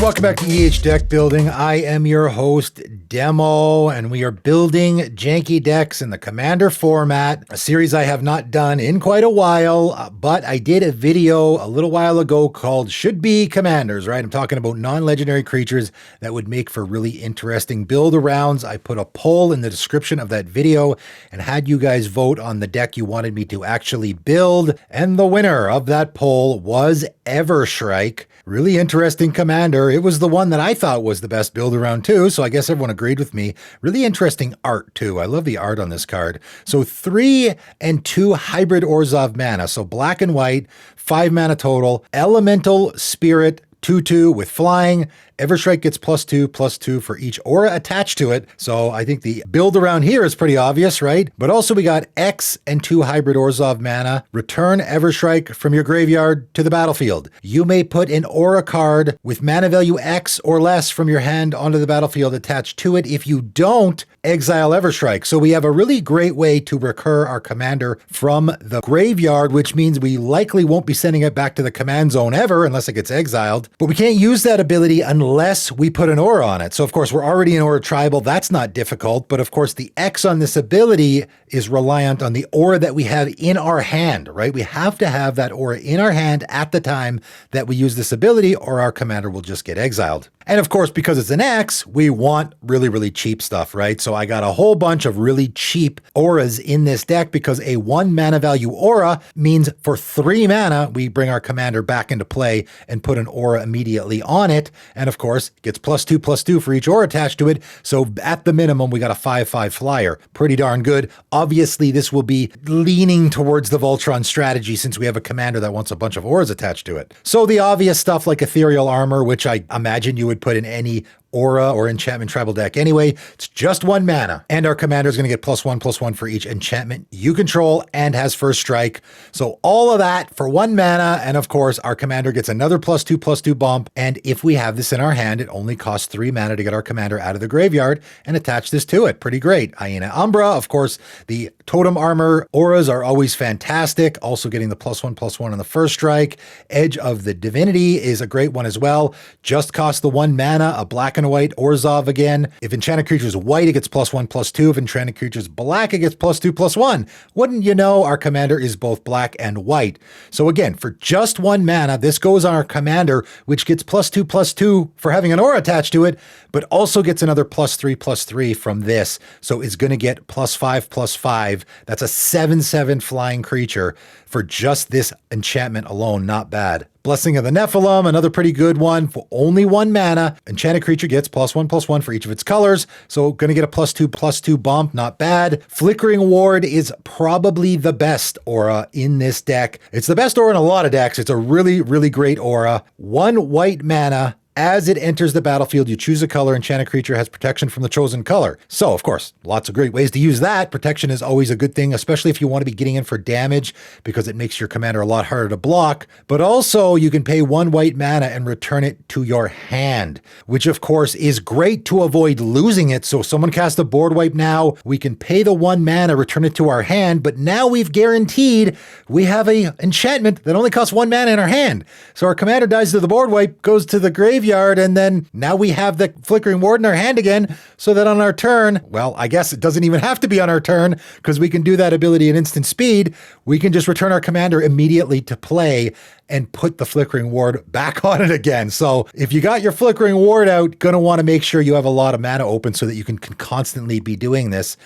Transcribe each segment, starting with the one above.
welcome back to deck building. I am your host, Demo, and we are building Janky decks in the Commander format, a series I have not done in quite a while, but I did a video a little while ago called Should Be Commanders, right? I'm talking about non-legendary creatures that would make for really interesting build-arounds. I put a poll in the description of that video and had you guys vote on the deck you wanted me to actually build, and the winner of that poll was Evershrike. Really interesting commander. It was the one that I thought was the best build around too, so I guess everyone agreed with me. Really interesting art too. I love the art on this card. So 3 and 2 hybrid Orzhov mana. So black and white, 5 mana total. Elemental Spirit 2/2 with flying. Evershrike gets +2/+2 for each aura attached to it. So I think the build around here is pretty obvious, right? But also we got X and 2 hybrid Orzhov mana. Return Evershrike from your graveyard to the battlefield. You may put an aura card with mana value X or less from your hand onto the battlefield attached to it. If you don't, exile Evershrike. So we have a really great way to recur our commander from the graveyard, which means we likely won't be sending it back to the command zone ever unless it gets exiled. But we can't use that ability unless we put an aura on it. So of course we're already in aura tribal. That's not difficult. But of course the X on this ability is reliant on the aura that we have in our hand, right? We have to have that aura in our hand at the time that we use this ability or our commander will just get exiled. And of course, because it's an X, we want really, really cheap stuff, right? So I got a whole bunch of really cheap auras in this deck because a 1 mana value aura means for 3 mana, we bring our commander back into play and put an aura immediately on it. And of course, it gets +2/+2 for each aura attached to it. So at the minimum, we got a 5/5 flyer. Pretty darn good. Obviously, this will be leaning towards the Voltron strategy since we have a commander that wants a bunch of auras attached to it. So the obvious stuff like Ethereal Armor, which I imagine you would put in any aura or enchantment tribal deck anyway. It's just 1 mana. And our commander is going to get +1/+1 for each enchantment you control and has first strike. So all of that for 1 mana. And of course, our commander gets another +2/+2 bump. And if we have this in our hand, it only costs 3 mana to get our commander out of the graveyard and attach this to it. Pretty great. Hyena Umbra, of course, the totem armor auras are always fantastic. Also getting the +1/+1 on the first strike. Edge of the Divinity is a great one as well. Just costs the 1 mana, a black and a white Orzhov again. If enchanted creature is white, it gets +1/+2. If enchanted creature is black, it gets +2/+1. Wouldn't you know, our commander is both black and white. So again, for just 1 mana, this goes on our commander, which gets +2/+2 for having an aura attached to it, but also gets another +3/+3 from this. So it's going to get +5/+5. That's a 7/7 flying creature for just this enchantment alone. Not bad. Blessing of the Nephilim, another pretty good one for only 1 mana. Enchanted creature gets +1/+1 for each of its colors. So going to get a +2/+2 bump. Not bad. Flickering Ward is probably the best aura in this deck. It's the best aura in a lot of decks. It's a really, really great aura. 1 white mana. As it enters the battlefield, you choose a color. Enchanted creature has protection from the chosen color. So, of course, lots of great ways to use that. Protection is always a good thing, especially if you want to be getting in for damage because it makes your commander a lot harder to block. But also, you can pay 1 white mana and return it to your hand, which, of course, is great to avoid losing it. So, if someone casts a board wipe now, we can pay the 1 mana, return it to our hand, but now we've guaranteed we have a enchantment that only costs 1 mana in our hand. So, our commander dies to the board wipe, goes to the graveyard, and then now we have the Flickering Ward in our hand again, so that on our turn, well, I guess it doesn't even have to be on our turn, because we can do that ability at instant speed. We can just return our commander immediately to play and put the Flickering Ward back on it again. So if you got your Flickering Ward out, gonna want to make sure you have a lot of mana open so that you can constantly be doing this.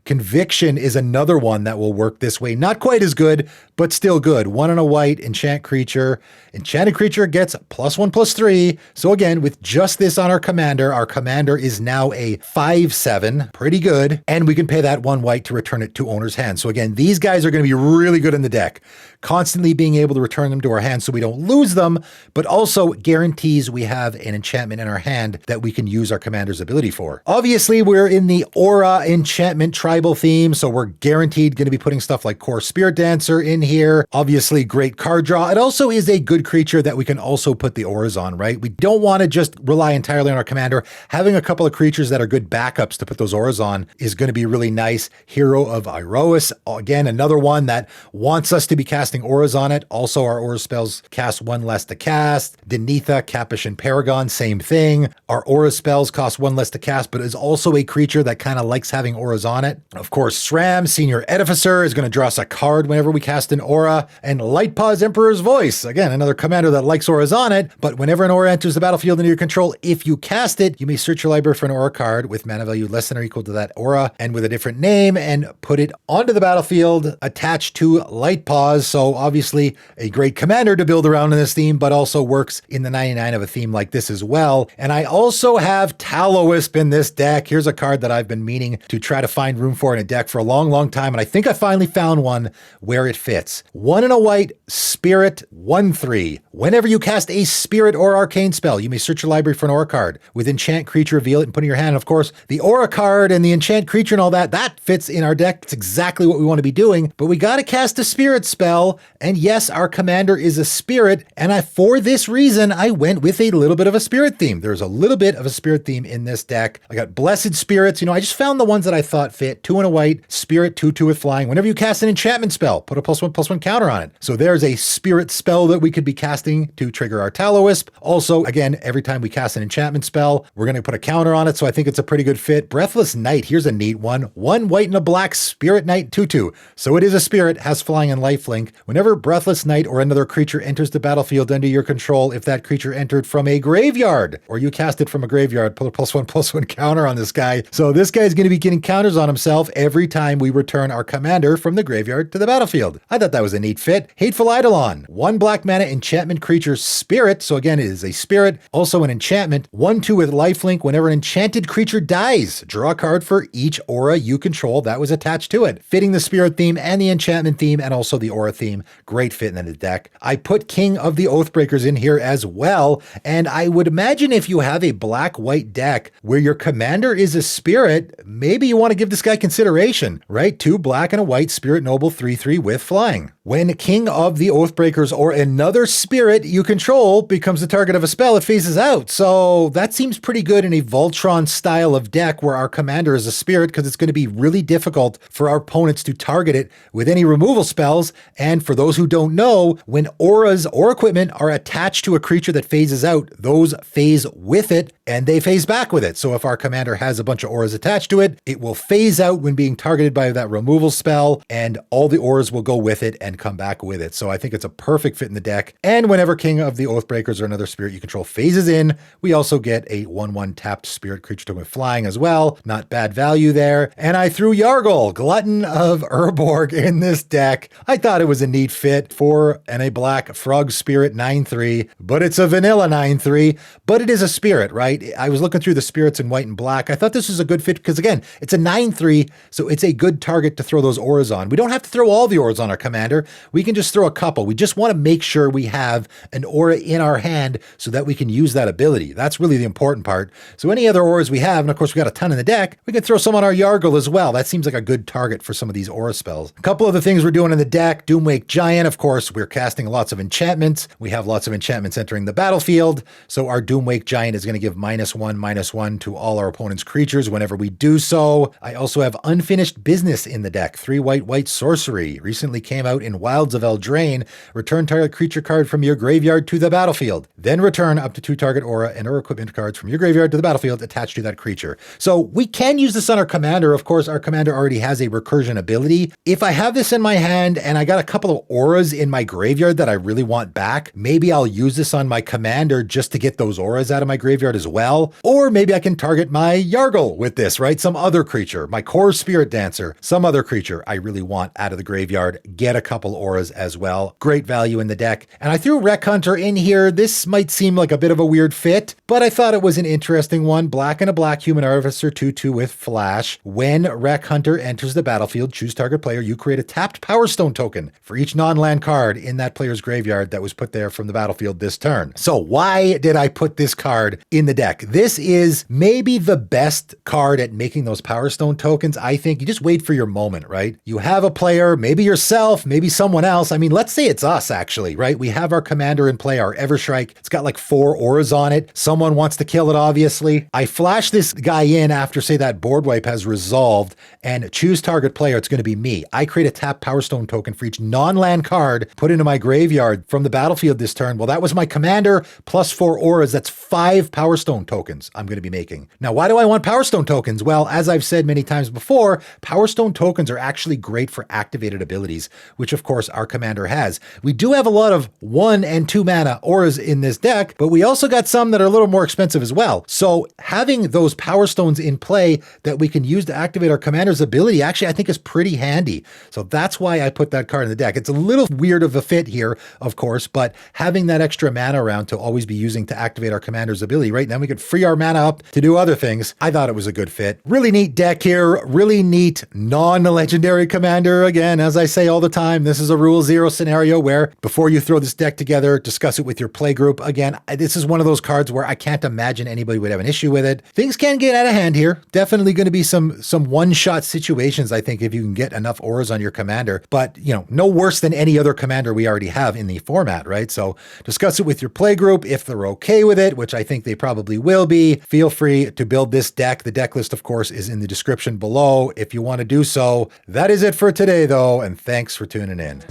Conviction is another one that will work this way. Not quite as good, but still good. 1 and a white, enchant creature. Enchanted creature gets +1/+3. So again, with just this on our commander is now a 5/7. Pretty good. And we can pay that 1 white to return it to owner's hand. So again, these guys are going to be really good in the deck. Constantly being able to return them to our hand so we don't lose them, but also guarantees we have an enchantment in our hand that we can use our commander's ability for. Obviously, we're in the aura enchantment trial tribal theme, so we're guaranteed going to be putting stuff like Core Spirit Dancer in here. Obviously, great card draw. It also is a good creature that we can also put the auras on, right? We don't want to just rely entirely on our commander. Having a couple of creatures that are good backups to put those auras on is going to be really nice. Hero of Iroas, again, another one that wants us to be casting auras on it. Also, our aura spells cast one less to cast. Denitha, Capuchin Paragon, same thing. Our aura spells cost one less to cast, but is also a creature that kind of likes having auras on it. Of course, SRAM, Senior Edificer, is going to draw us a card whenever we cast an aura. And Lightpaws, Emperor's Voice, again, another commander that likes auras on it, but whenever an aura enters the battlefield under your control, if you cast it, you may search your library for an aura card with mana value less than or equal to that aura and with a different name and put it onto the battlefield attached to Lightpaws. So obviously a great commander to build around in this theme, but also works in the 99 of a theme like this as well. And I also have Tallowisp in this deck. Here's a card that I've been meaning to try to find room for in a deck for a long, long time. And I think I finally found one where it fits. 1 and a white, Spirit, 1/3. Whenever you cast a Spirit or Arcane spell, you may search your library for an aura card. With enchant creature, reveal it and put it in your hand. And of course, the aura card and the enchant creature and all that, that fits in our deck. It's exactly what we want to be doing, but we got to cast a Spirit spell. And yes, our commander is a Spirit. And for this reason, I went with a little bit of a Spirit theme. There's a little bit of a Spirit theme in this deck. I got Blessed Spirits. I just found the ones that I thought fit. 2 and a white, Spirit, 2/2 with flying. Whenever you cast an enchantment spell, put a +1/+1 counter on it. So there's a Spirit spell that we could be casting to trigger our Tallowisp. Also, again, every time we cast an enchantment spell, we're going to put a counter on it. So I think it's a pretty good fit. Breathless Knight, here's a neat one. 1 white and a black, Spirit Knight, 2/2. So it is a Spirit, has flying and lifelink. Whenever Breathless Knight or another creature enters the battlefield under your control, if that creature entered from a graveyard or you cast it from a graveyard, put a +1/+1 counter on this guy. So this guy's going to be getting counters on himself every time we return our commander from the graveyard to the battlefield. I thought that was a neat fit. Hateful Eidolon, 1 black mana enchantment creature Spirit. So again, it is a Spirit, also an enchantment. 1/2 with lifelink. Whenever an enchanted creature dies, draw a card for each aura you control that was attached to it. Fitting the Spirit theme and the enchantment theme and also the aura theme. Great fit in the deck. I put King of the Oathbreakers in here as well. And I would imagine if you have a black-white deck where your commander is a Spirit, maybe you want to give this guy consideration, right? 2 black and a white Spirit Noble 3/3 with flying. When King of the Oathbreakers or another Spirit you control becomes the target of a spell, it phases out. So that seems pretty good in a Voltron style of deck where our commander is a Spirit, because it's going to be really difficult for our opponents to target it with any removal spells. And for those who don't know, when auras or equipment are attached to a creature that phases out, those phase with it and they phase back with it. So if our commander has a bunch of auras attached to it, it will phase out when being targeted by that removal spell, and all the auras will go with it and come back with it. So I think it's a perfect fit in the deck. And whenever King of the Oathbreakers or another Spirit you control phases in, we also get a 1/1 tapped Spirit creature token with flying as well. Not bad value there. And I threw Yargle, Glutton of Urborg, in this deck. I thought it was a neat fit. 4 and a black Frog Spirit 9/3, but it's a vanilla 9/3, but it is a Spirit, right? I was looking through the Spirits in white and black. I thought this was a good fit because, again, it's a 9/3, so it's a good target to throw those auras on. We don't have to throw all the auras on our commander. We can just throw a couple. We just want to make sure we have an aura in our hand so that we can use that ability. That's really the important part. So any other auras we have, and of course we got a ton in the deck, we can throw some on our Yargle as well. That seems like a good target for some of these aura spells. A couple of the things we're doing in the deck: Doomwake Giant, of course, we're casting lots of enchantments. We have lots of enchantments entering the battlefield, so our Doomwake Giant is going to give -1/-1 to all our opponent's creatures whenever we do so. I also have Unfinished Business in the deck. 3 white sorcery. Recently came out in Wilds of Eldraine. Return target creature card from your graveyard to the battlefield. Then return up to 2 target aura and or equipment cards from your graveyard to the battlefield attached to that creature. So we can use this on our commander. Of course, our commander already has a recursion ability. If I have this in my hand and I got a couple of auras in my graveyard that I really want back, maybe I'll use this on my commander just to get those auras out of my graveyard as well. Or maybe I can target my Yargle with this, right? Some other creature, my Core Spirit Dancer, some other creature I really want out of the graveyard, get a couple auras as well. Great value in the deck. And I threw Wreck Hunter in here. This might seem like a bit of a weird fit, but I thought it was an interesting one. Black and a black Human Artificer 2/2 with flash. When Wreck Hunter enters the battlefield, choose target player, you create a tapped Power Stone token for each non-land card in that player's graveyard that was put there from the battlefield this turn. So why did I put this card in the deck deck. This is maybe the best card at making those Power Stone tokens. I think you just wait for your moment, right? You have a player, maybe yourself, maybe someone else. I mean, let's say it's us actually, right? We have our commander in play, our Evershrike. It's got like 4 auras on it. Someone wants to kill it, obviously. I flash this guy in after, say, that board wipe has resolved, and choose target player. It's going to be me. I create a tap Power Stone token for each non-land card put into my graveyard from the battlefield this turn. Well, that was my commander plus 4 auras. That's 5 Power Stone tokens I'm going to be making. Now, why do I want Power Stone tokens? Well, as I've said many times before, Power Stone tokens are actually great for activated abilities, which of course our commander has. We do have a lot of 1 and 2 mana auras in this deck, but we also got some that are a little more expensive as well. So having those Power Stones in play that we can use to activate our commander's ability actually I think is pretty handy. So that's why I put that card in the deck. It's a little weird of a fit here, of course, but having that extra mana around to always be using to activate our commander's ability, right? Now we could free our mana up to do other things. I thought it was a good fit. Really neat deck here. Really neat non-legendary commander. Again, as I say all the time, this is a rule 0 scenario where before you throw this deck together, discuss it with your play group. Again, this is one of those cards where I can't imagine anybody would have an issue with it. Things can get out of hand here. Definitely going to be some one-shot situations, I think, if you can get enough auras on your commander. But, you know, no worse than any other commander we already have in the format, right? So discuss it with your play group. If they're okay with it, which I think they probably will be, feel free to build this deck. The deck list, of course, is in the description below if you want to do so. That is it for today, though, and thanks for tuning in.